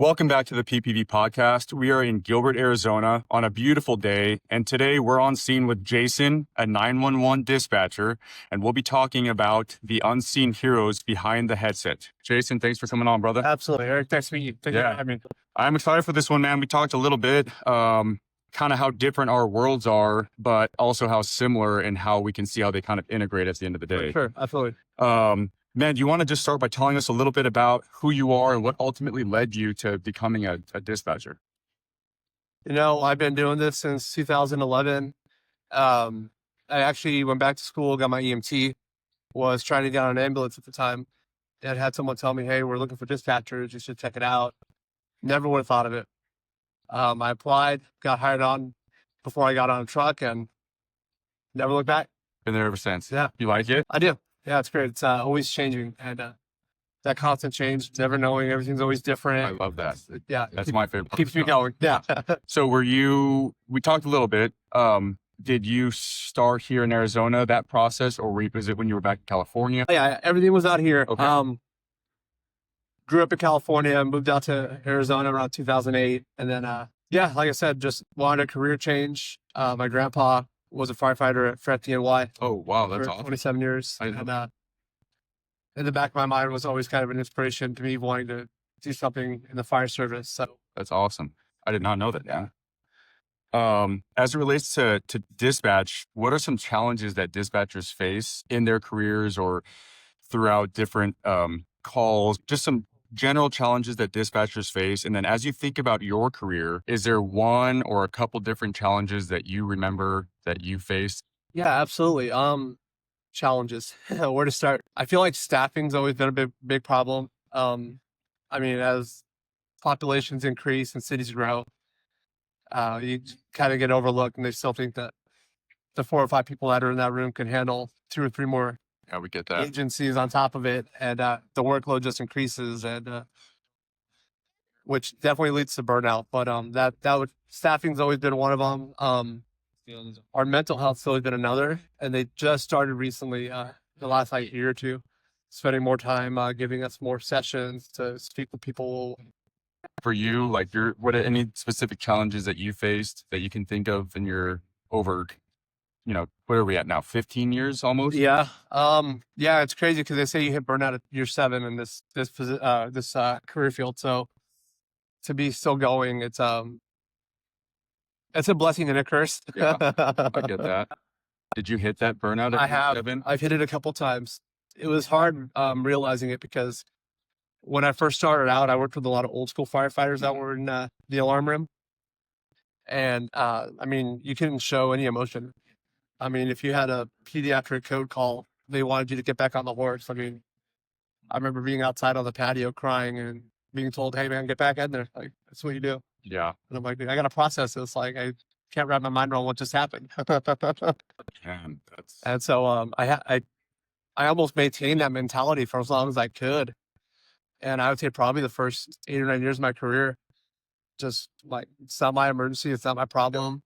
Welcome back to the PPV podcast. We are in Gilbert, Arizona on a beautiful day. And today we're on scene with Jason, a 911 dispatcher, and we'll be talking about the unseen heroes behind the headset. Jason, thanks for coming on, brother. Absolutely, Eric. Nice to meet you. Thank you for having me. I'm excited for this one, man. We talked a little bit, kind of how different our worlds are, but also how similar and how we can see how they kind of integrate at the end of the day. Sure, absolutely. Man, do you want to just start by telling us a little bit about who you are and what ultimately led you to becoming a dispatcher? You know, I've been doing this since 2011. I actually went back to school, got my EMT, was trying to get on an ambulance at the time, and had someone tell me, hey, we're looking for dispatchers. You should check it out. Never would have thought of it. I applied, got hired on before I got on a truck, and never looked back. Been there ever since. Yeah. You like it? I do. Yeah, it's great. It's always changing. And that constant change, never knowing, everything's always different. I love that. Yeah. That's my favorite part. Keeps me going. Yeah. So we talked a little bit. Did you start here in Arizona, that process, or was it when you were back in California? Yeah, everything was out here. Okay. Grew up in California, moved out to Arizona around 2008. And then, like I said, just wanted a career change. My grandpa was a firefighter at FDNY. Oh, wow. That's for awesome. 27 years. And in the back of my mind was always kind of an inspiration to me wanting to do something in the fire service. So That's awesome. I did not know that. Yeah. As it relates to dispatch, what are some challenges that dispatchers face in their careers or throughout different calls? Just some general challenges that dispatchers face. And then as you think about your career, is there one or a couple different challenges that you remember that you faced? yeah, absolutely. Challenges. Where to start? I feel like staffing's always been a big problem. As populations increase and cities grow, you kind of get overlooked, and they still think that the 4 or 5 people that are in that room can handle 2 or 3 more Yeah, we get that. agencies on top of it, and the workload just increases, and which definitely leads to burnout. But staffing's always been one of them. Our mental health's always been another, and they just started recently, the last year or 2, spending more time giving us more sessions to speak with people. For you, what are any specific challenges that you faced that you can think of in your over, where are we at now? 15 years almost? Yeah, it's crazy because they say you hit burnout at year 7 in this career field. So to be still going, it's a blessing and a curse. Yeah, I get that. Did you hit that burnout at I year have. 7? I've hit it a couple times. It was hard realizing it because when I first started out, I worked with a lot of old school firefighters that were in the alarm room. And you couldn't show any emotion. If you had a pediatric code call, they wanted you to get back on the horse. I remember being outside on the patio crying and being told, hey man, get back in there. Like, that's what you do. Yeah. And I'm like, dude, I got to process this. Like, I can't wrap my mind around what just happened. Man, that's And so I almost maintained that mentality for as long as I could. And I would say probably the first 8 or 9 years of my career, just like, it's not my emergency, it's not my problem.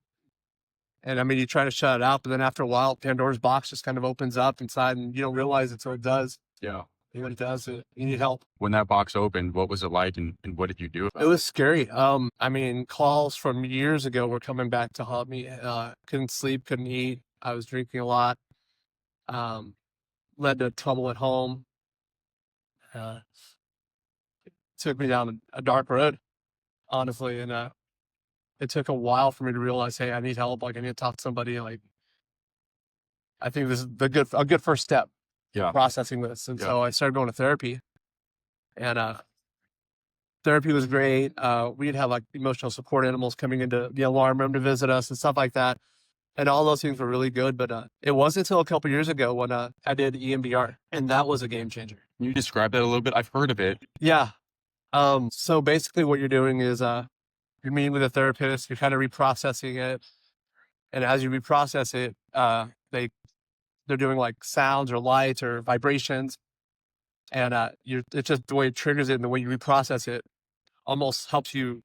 And you try to shut it out, but then after a while, Pandora's box just kind of opens up inside, and you don't realize it, so it does. yeah. And when it does, you need help. When that box opened, what was it like and what did you do about It was scary. Calls from years ago were coming back to haunt me. Couldn't sleep, couldn't eat. I was drinking a lot. Led to trouble at home. Took me down a dark road, honestly. And it took a while for me to realize, hey, I need help. Like, I need to talk to somebody. Like, I think this is a good first step. Yeah. Processing this. And Yeah. so I started going to therapy, and therapy was great. We'd have emotional support animals coming into the alarm room to visit us and stuff like that. And all those things were really good. But it wasn't until a couple years ago when I did EMDR, and that was a game changer. Can you describe that a little bit? I've heard of it. Yeah. So basically what you're doing is you're meeting with a therapist, you're kind of reprocessing it. And as you reprocess it, they're doing sounds or lights or vibrations. And it's just the way it triggers it and the way you reprocess it almost helps you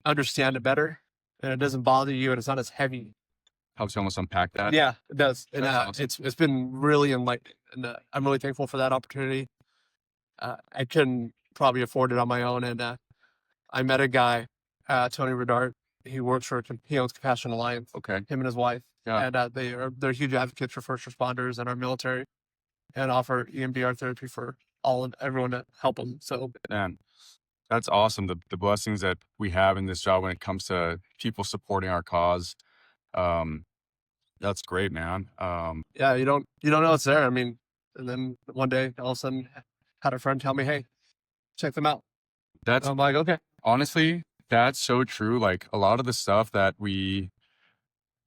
understand it better. And it doesn't bother you, and it's not as heavy. Helps you almost unpack that. Yeah, it does. And That's awesome. it's been really enlightening. And I'm really thankful for that opportunity. I couldn't probably afford it on my own. And I met a guy, Tony Redart. He works for, he owns Compassion Alliance, Okay. him and his wife. Yeah. And they're huge advocates for first responders and our military and offer EMDR therapy for everyone to help them. So Man, that's awesome. The blessings that we have in this job when it comes to people supporting our cause. That's great, man. yeah, you don't know it's there. I mean, and then one day all of a sudden had a friend tell me, "Hey, check them out." That's I'm like, okay. honestly, that's so true. Like a lot of the stuff that we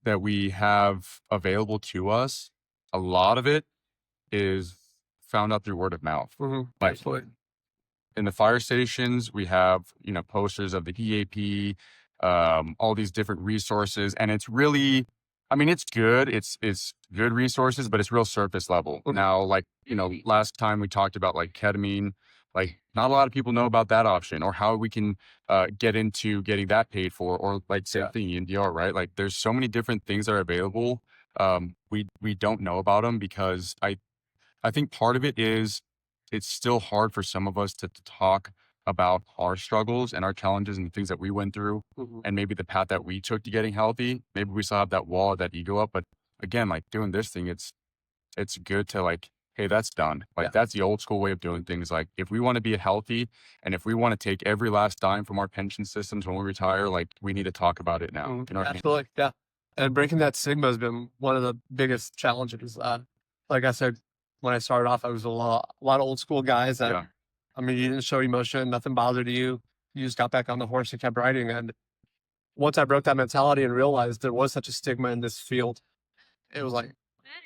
have available to us, a lot of it is found out through word of mouth. Like Absolutely. in the fire stations, we have, posters of the EAP, all these different resources. And it's really, I mean, it's good. It's good resources, but it's real surface level. Mhm. Now, like, last time we talked about like ketamine, like not a lot of people know about that option or how we can get into getting that paid for, or like same thing, EMDR, right? Like there's so many different things that are available. We don't know about them because I think part of it is it's still hard for some of us to talk about our struggles and our challenges and the things that we went through and maybe the path that we took to getting healthy. Maybe we still have that wall, that ego up. But again, like doing this thing, it's good to like, hey, that's done. Like that's the old school way of doing things. Like if we want to be healthy and if we want to take every last dime from our pension systems when we retire, like we need to talk about it now. You know what I mean? Absolutely. Yeah. And breaking that stigma has been one of the biggest challenges. Like I said, when I started off, I was a lot of old school guys that, Yeah. I mean, you didn't show emotion, nothing bothered you. You just got back on the horse and kept riding. And once I broke that mentality and realized there was such a stigma in this field, it was like,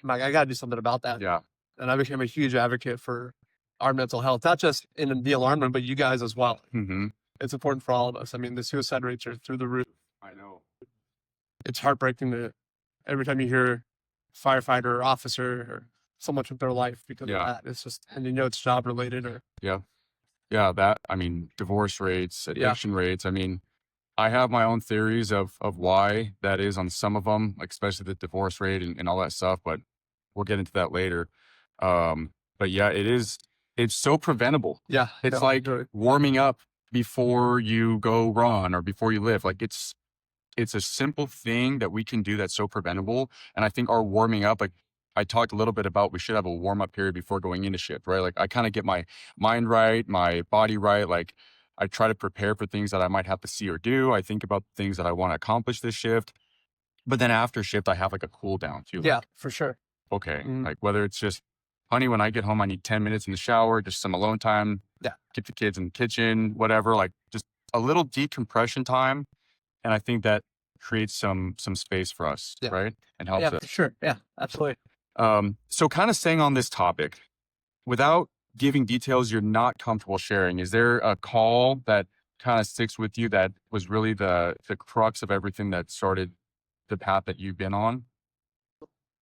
I got to do something about that. Yeah. And I became a huge advocate for our mental health, not just in the alarm room, but you guys as well. Mm-hmm. It's important for all of us. I mean, the suicide rates are through the roof. I know. It's heartbreaking to every time you hear firefighter or officer or someone took their life because of that. It's just, and it's job related or. Yeah, that, I mean, divorce rates, addiction rates. I mean, I have my own theories of why that is on some of them, like especially the divorce rate and all that stuff, but we'll get into that later. But yeah, it's so preventable. Yeah. It's like warming up before you go run or before you lift. Like it's a simple thing that we can do that's so preventable. And I think our warming up, like I talked a little bit about, we should have a warm up period before going into shift, right? Like I kind of get my mind right, my body right. Like I try to prepare for things that I might have to see or do. I think about things that I want to accomplish this shift. But then after shift, I have like a cool down too. Yeah, for sure. Okay. Like whether it's just, honey, when I get home, I need 10 minutes in the shower, just some alone time. Yeah. Get the kids in the kitchen, whatever, like just a little decompression time. And I think that creates some space for us, right? And helps us. For sure. Yeah, absolutely. So kind of staying on this topic, without giving details you're not comfortable sharing, is there a call that kind of sticks with you that was really the crux of everything that started the path that you've been on?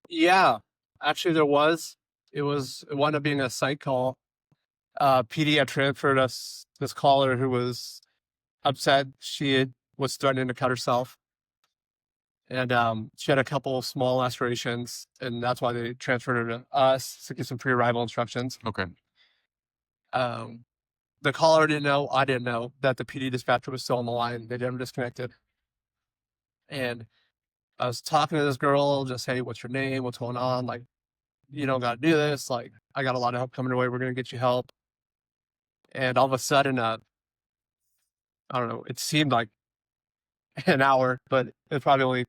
Yeah, actually there was. It wound up being a site call. PD had transferred us this caller who was upset. She was threatening to cut herself. And she had a couple of small lacerations, and that's why they transferred her to us to get some pre-arrival instructions. Okay. The caller didn't know, I didn't know, that the PD dispatcher was still on the line. They never disconnected. And I was talking to this girl, just, hey, what's your name? What's going on? Like, you don't got to do this. Like, I got a lot of help coming your way. We're going to get you help. And all of a sudden, I don't know, it seemed like an hour, but it was probably only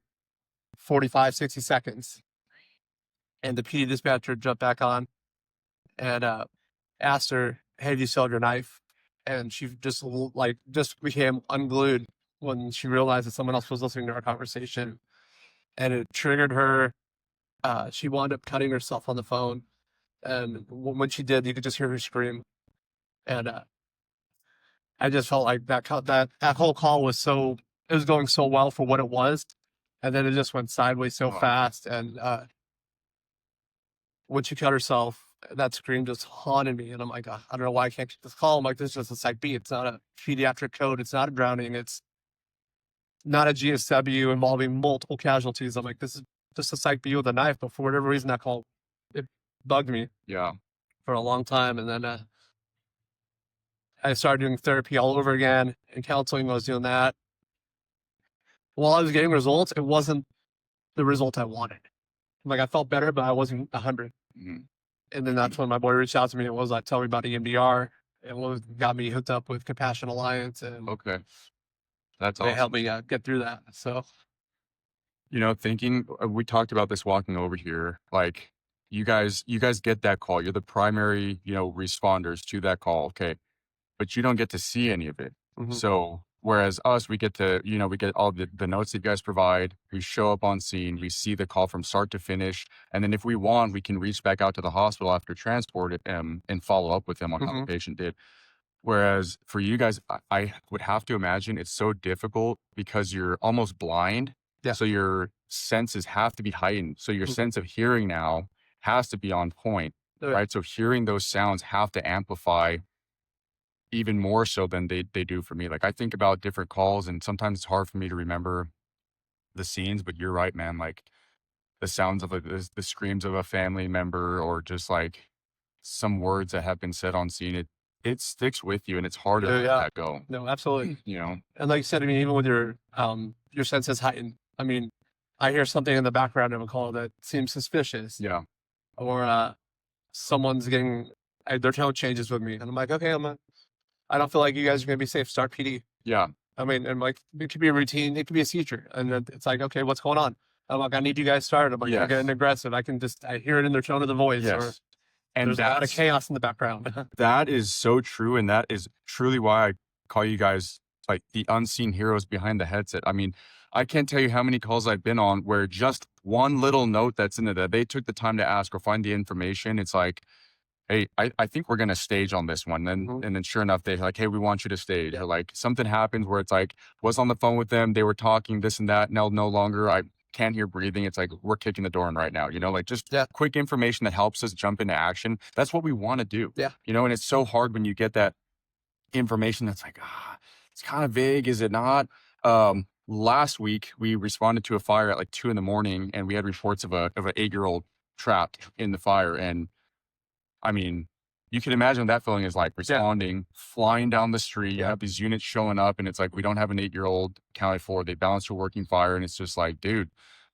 45, 60 seconds. And the PD dispatcher jumped back on and asked her, hey, do you still have your knife? And she just became unglued when she realized that someone else was listening to our conversation. And it triggered her. She wound up cutting herself on the phone. And when she did, you could just hear her scream. And I just felt like that whole call was it was going so well for what it was. And then it just went sideways so fast. And when she cut herself, that scream just haunted me. And I'm like, I don't know why I can't get this call. I'm like, this is just a Psych B. It's not a pediatric code. It's not a drowning. It's not a GSW involving multiple casualties. I'm like, this is just a Psych B with a knife. But for whatever reason, that call, it bugged me. Yeah. For a long time. And then I started doing therapy all over again and counseling. I was doing that. While I was getting results, it wasn't the result I wanted. Like I felt better, but I wasn't 100. Mhm. And then that's when my boy reached out to me. It was like, tell me about EMDR. It was got me hooked up with Compassion Alliance, and Okay. That's they awesome. helped me get through that. So You know, thinking we talked about this walking over here, like you guys get that call. You're the primary, you know, responders to that call. Okay. But you don't get to see any of it. mhm, So whereas us, we get to, you know, we get all the notes that you guys provide. We show up on scene. We see the call from start to finish. And then if we want, we can reach back out to the hospital after transport and follow up with them on how the mhm, patient did. Whereas for you guys, I would have to imagine it's so difficult because you're almost blind. Yeah. So your senses have to be heightened. So your Mhm. sense of hearing now has to be on point, Oh, yeah. right? So hearing those sounds have to amplify even more so than they do for me. Like I think about different calls and sometimes it's hard for me to remember the scenes, but you're right, man. Like the sounds of the screams of a family member or just like some words that have been said on scene, it sticks with you and it's hard to Oh, let yeah. that go, No, absolutely. you know? And like you said, I mean, even with your senses heightened. I mean, I hear something in the background of a call that seems suspicious, Yeah. or someone's getting their tone changes with me, and I'm like, okay, I don't feel like you guys are gonna be safe. Start PD. Yeah. I mean, and like it could be a routine, it could be a seizure, and then it's like, okay, what's going on? I'm like, I need you guys started. I'm like, they're getting Yes. aggressive. I hear it in their tone of the voice, or Yes. And there's a lot of that's chaos in the background. that is so true. And that is truly why I call you guys like the unseen heroes behind the headset. I mean, I can't tell you how many calls I've been on where just one little note that's in it that they took the time to ask or find the information. It's like, hey, I think we're gonna stage on this one. Mhm. And then sure enough, they're like, hey, we want you to stage. Yeah. Or like something happens where it's like, was on the phone with them, they were talking this and that. Now no longer. I can't hear breathing. It's like we're kicking the door in right now. You know, like just Yeah. quick information that helps us jump into action. That's what we want to do. Yeah. You know, and it's so hard when you get that information that's like, it's kind of vague, is it not? Last week we responded to a fire at like 2 a.m. and we had reports of an 8-year-old trapped in the fire. And I mean, you can imagine what that feeling is like responding, flying down the street. You Yeah. have these units showing up, and it's like, we don't have an 8-year-old counted for. They balanced a working fire, and it's just like, dude,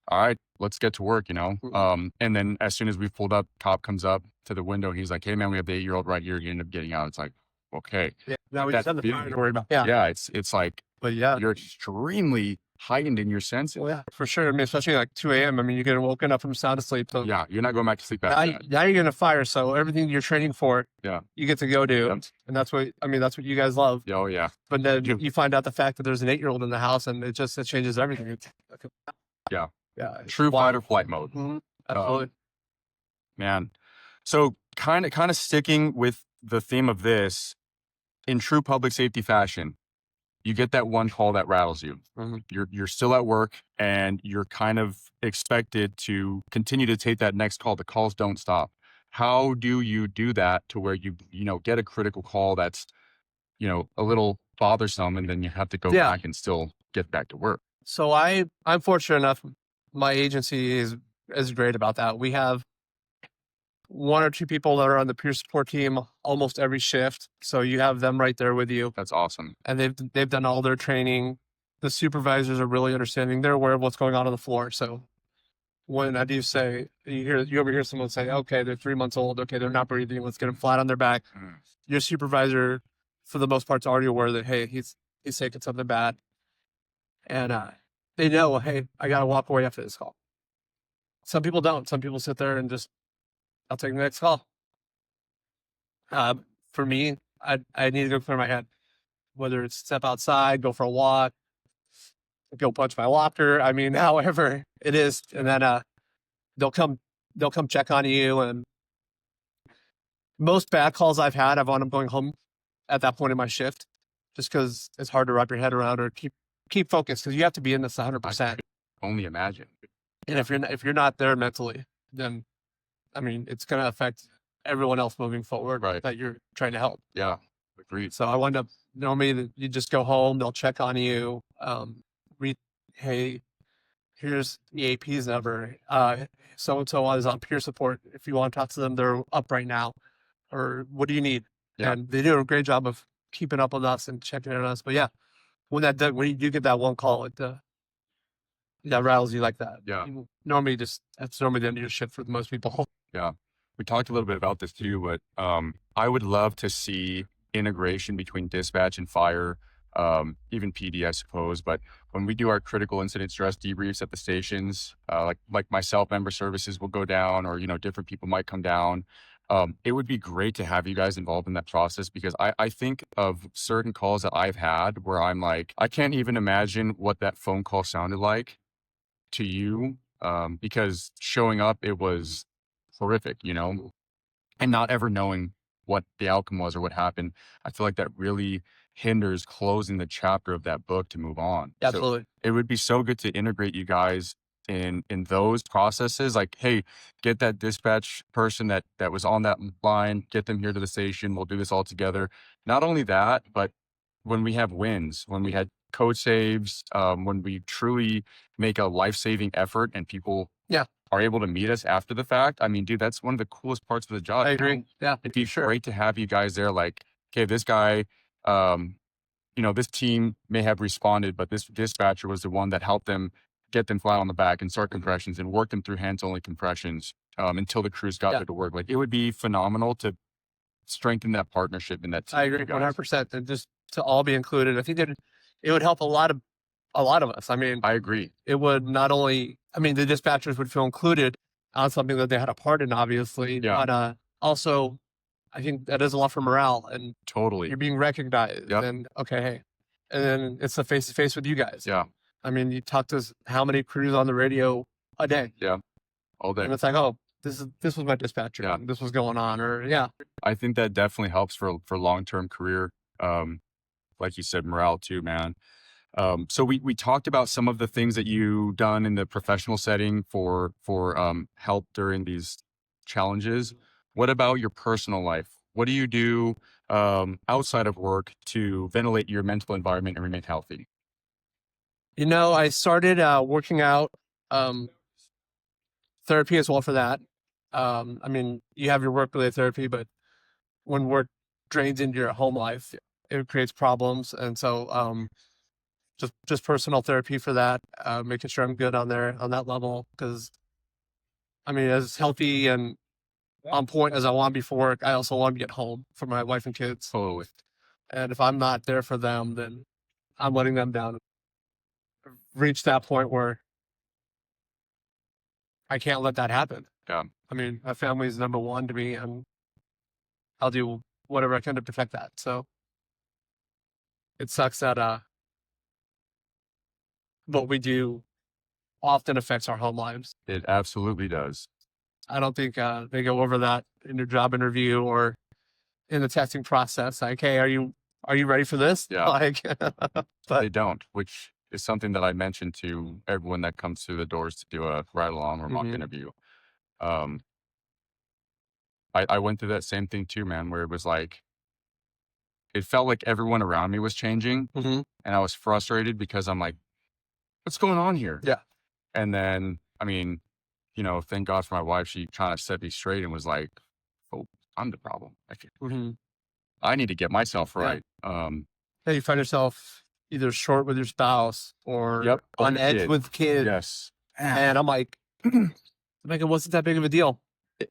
all right, let's get to work, you know? Mhm. And then as soon as we pulled up, cop comes up to the window. He's like, hey, man, we have the 8-year-old right here. You end up getting out. It's like, okay. Yeah. Now we That just have the fire feeling. to worry about. Yeah. Yeah, it's like But yeah. you're extremely heightened in your senses. Well, yeah, for sure. I mean, especially like 2 a.m. I mean, you get woken up from sound asleep. So Yeah, you're not going back to sleep now, after that. now you're going to fire. So everything you're training for, Yeah. you get to go do. Yep. And that's what, I mean, that's what you guys love. Oh, yeah. But then Yeah. you find out the fact that there's an 8-year-old in the house, and it changes everything. Yeah. Yeah. it's True wild. fight or flight mode. Mhm. Absolutely. Man. So kind of sticking with the theme of this, in true public safety fashion, you get that one call that rattles you. Mhm. You're still at work and you're kind of expected to continue to take that next call. The calls don't stop. How do you do that to where you know get a critical call that's, you know, a little bothersome and then you have to go Yeah. back and still get back to work? So I'm fortunate enough. My agency is great about that. We have 1 or 2 people that are on the peer support team almost every shift. So you have them right there with you, That's awesome. and they've done all their training. The supervisors are really understanding. They're aware of what's going on the floor. So when I do say you overhear someone say, okay, they're 3 months old. Okay, they're not breathing. Let's get them flat on their back. Mm. Your supervisor, for the most part, is already aware that, hey, he's taking something bad, and they know, hey, I got to walk away after this call. Some people don't. Some people sit there and just, I'll take the next call. For me, I need to go clear my head, whether it's step outside, go for a walk, go punch my locker. I mean, however it is, and then they'll come check on you. And most bad calls I've had, I've wound up going home at that point in my shift, just because it's hard to wrap your head around or keep focused, because you have to be in this 100%. Only imagine. And if you're not there mentally, then I mean, it's going to affect everyone else moving forward Right. that you're trying to help. Yeah. Agreed. So I wind up normally you just go home, they'll check on you, read, hey, here's the AP's number. So and so is on peer support. If you want to talk to them, they're up right now. Or what do you need? Yeah. And they do a great job of keeping up with us and checking in on us. But yeah, when you do get that one call, that rattles you like that. Yeah. Normally that's normally the end of your shift for most people. Yeah. We talked a little bit about this too, but I would love to see integration between dispatch and fire, even PD, I suppose. But when we do our critical incident stress debriefs at the stations, like myself, member services will go down, or different people might come down. It would be great to have you guys involved in that process, because I think of certain calls that I've had where I'm like, I can't even imagine what that phone call sounded like to you, because showing up, it was horrific, and not ever knowing what the outcome was or what happened. I feel like that really hinders closing the chapter of that book to move on. So Absolutely. it would be so good to integrate you guys in those processes. Like, hey, get that dispatch person that was on that line, get them here to the station. We'll do this all together. Not only that, but when we have wins, when we had code saves, when we truly make a life-saving effort and people Yeah. are able to meet us after the fact. I mean, dude, that's one of the coolest parts of the job. I agree. Yeah. It'd be sure. great to have you guys there. Like, okay, this guy, this team may have responded, but this dispatcher was the one that helped them get them flat on the back and start compressions and work them through hands-only compressions until the crews got Yeah. there to work. Like, it would be phenomenal to strengthen that partnership in that team. I agree 100%. And just to all be included, I think that it would help a lot of us. I mean, I agree. it would not only, the dispatchers would feel included on something that they had a part in, obviously, Yeah. but also I think that is a lot for morale, and Totally. you're being recognized. Yep. And okay, hey, and then it's a face to face with you guys. Yeah. You talk to how many crews on the radio a day, All day. and it's like, oh, this was my dispatcher. Yeah. And this was going on, or yeah, I think that definitely helps for long-term career. Like you said, morale too, man. So we talked about some of the things that you done in the professional setting for help during these challenges. What about your personal life? What do you do outside of work to ventilate your mental environment and remain healthy? I started working out, therapy as well for that. You have your work-related therapy, but when work drains into your home life, it creates problems. And so just personal therapy for that, making sure I'm good on that level. Because as healthy and on point as I want to be for work, I also want to be at home for my wife and kids. Totally. And if I'm not there for them, then I'm letting them down. Reach that point where I can't let that happen. Yeah. My family is number one to me, and I'll do whatever I can to protect that. So it sucks that what we do often affects our home lives. It absolutely does. I don't think they go over that in your job interview or in the testing process. Like, hey, are you ready for this? Yeah. Like, They don't, which is something that I mentioned to everyone that comes through the doors to do a ride along or mock Mhm. interview. I went through that same thing too, man, where it was like, it felt like everyone around me was changing, Mhm. and I was frustrated because I'm like, what's going on here? Yeah. And then, thank God for my wife. She kind of set me straight and was like, oh, I'm the problem. Mhm. I need to get myself Yeah. right. Hey, you find yourself either short with your spouse or Yep, or on the edge kid. with kids. Yes. And I'm like, it wasn't that big of a deal.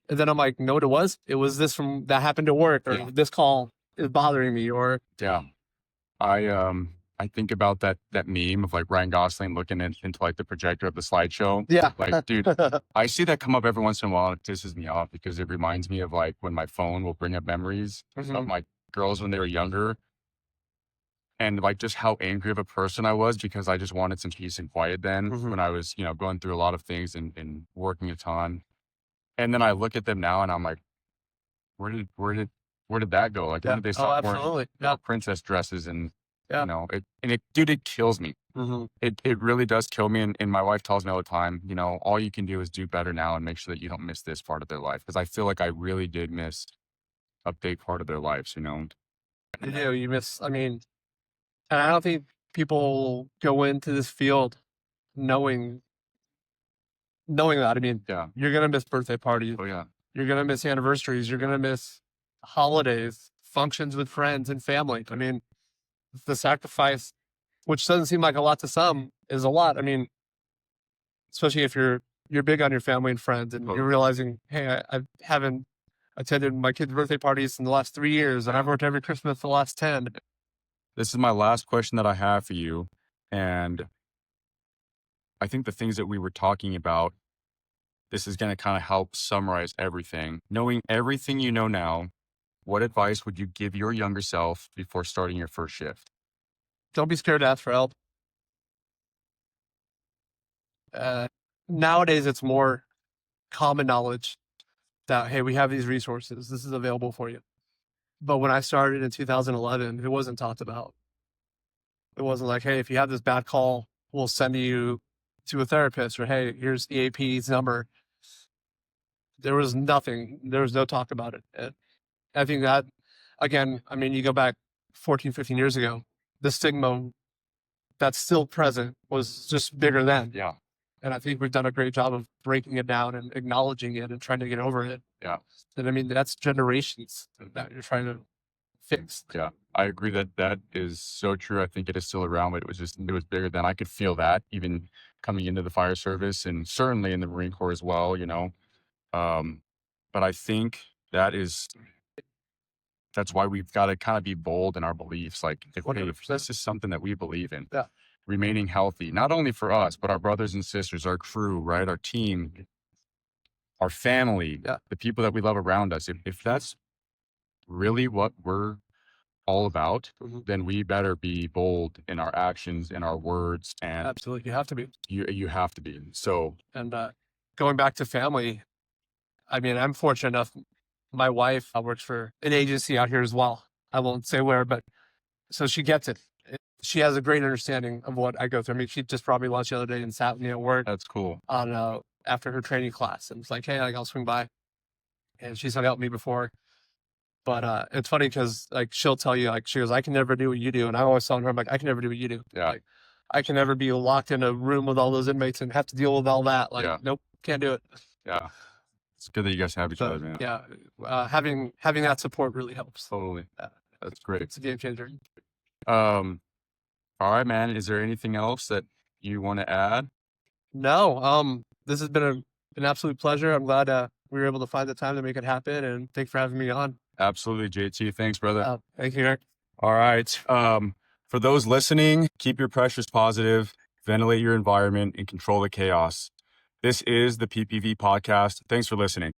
And then I'm like, no, it was. It was this that happened at work, or Yeah. this call is bothering me, or Yeah. I think about that meme of like Ryan Gosling looking into like the projector of the slideshow. yeah. Like, dude, I see that come up every once in a while. And it pisses me off because it reminds me of like when my phone will bring up memories of Mhm. my girls when they were younger, and like just how angry of a person I was because I just wanted some peace and quiet then Mhm. when I was, going through a lot of things and working a ton. And then I look at them now and I'm like, where did that go? Like, when did they Oh, stop wearing absolutely. Yeah. princess dresses? And Yeah. it kills me. Mhm. It really does kill me. And my wife tells me all the time, all you can do is do better now and make sure that you don't miss this part of their life. Because I feel like I really did miss a big part of their lives, You do. You miss. And I don't think people go into this field knowing that. Yeah. You're gonna miss birthday parties. Oh, yeah. You're gonna miss anniversaries. You're gonna miss holidays, functions with friends and family. I mean, the sacrifice, which doesn't seem like a lot to some, is a lot. I mean, especially if you're big on your family and friends, and you're realizing, hey, I haven't attended my kids' birthday parties in the last 3 years, and I've worked every Christmas for the last 10. This is my last question that I have for you. And I think the things that we were talking about, this is going to kind of help summarize everything. Knowing everything you know now, what advice would you give your younger self before starting your first shift? Don't be scared to ask for help. Nowadays, it's more common knowledge that, hey, we have these resources. This is available for you. But when I started in 2011, it wasn't talked about. It wasn't like, hey, if you have this bad call, we'll send you to a therapist, or hey, here's the AP's number. There was nothing. There was no talk about it. And I think that, again, I mean, you go back 14, 15 years ago, the stigma that's still present was just bigger then. Yeah. And I think we've done a great job of breaking it down and acknowledging it and trying to get over it. Yeah. And I mean, that's generations that you're trying to fix. Yeah. I agree that that is so true. I think it is still around, but it was bigger than I could feel that even coming into the fire service and certainly in the Marine Corps as well, you know. But I think that's why we've got to kind of be bold in our beliefs. Like, if 100%. this is something that we believe in, Yeah. remaining healthy, not only for us, but our brothers and sisters, our crew, right? Our team, our family, Yeah. the people that we love around us. If that's really what we're all about, Mhm. then we better be bold in our actions, in our words, and Absolutely. You have to be. you have to be. So And going back to family, I mean, I'm fortunate enough. My wife works for an agency out here as well. I won't say where, but so she gets it. She has a great understanding of what I go through. I mean, she just brought me lunch the other day and sat with me at work that's cool. on after her training class, and was like, "Hey, like, I'll swing by." And she's hung out with me before, but it's funny because like she'll tell you, like, she goes, "I can never do what you do," and I always tell her, I'm like, "I can never do what you do." Yeah. Like, I can never be locked in a room with all those inmates and have to deal with all that. Like, Yeah. nope, can't do it. Yeah. It's good that you guys have each So, other, man. yeah, having that support really helps. Totally. Yeah. That's great. It's a game changer. All right, man. Is there anything else that you want to add? No, this has been an absolute pleasure. I'm glad we were able to find the time to make it happen, and thanks for having me on. Absolutely, JT. Thanks, brother. Thank you, Eric. All right. For those listening, keep your pressures positive, ventilate your environment, and control the chaos. This is the PPV podcast. Thanks for listening.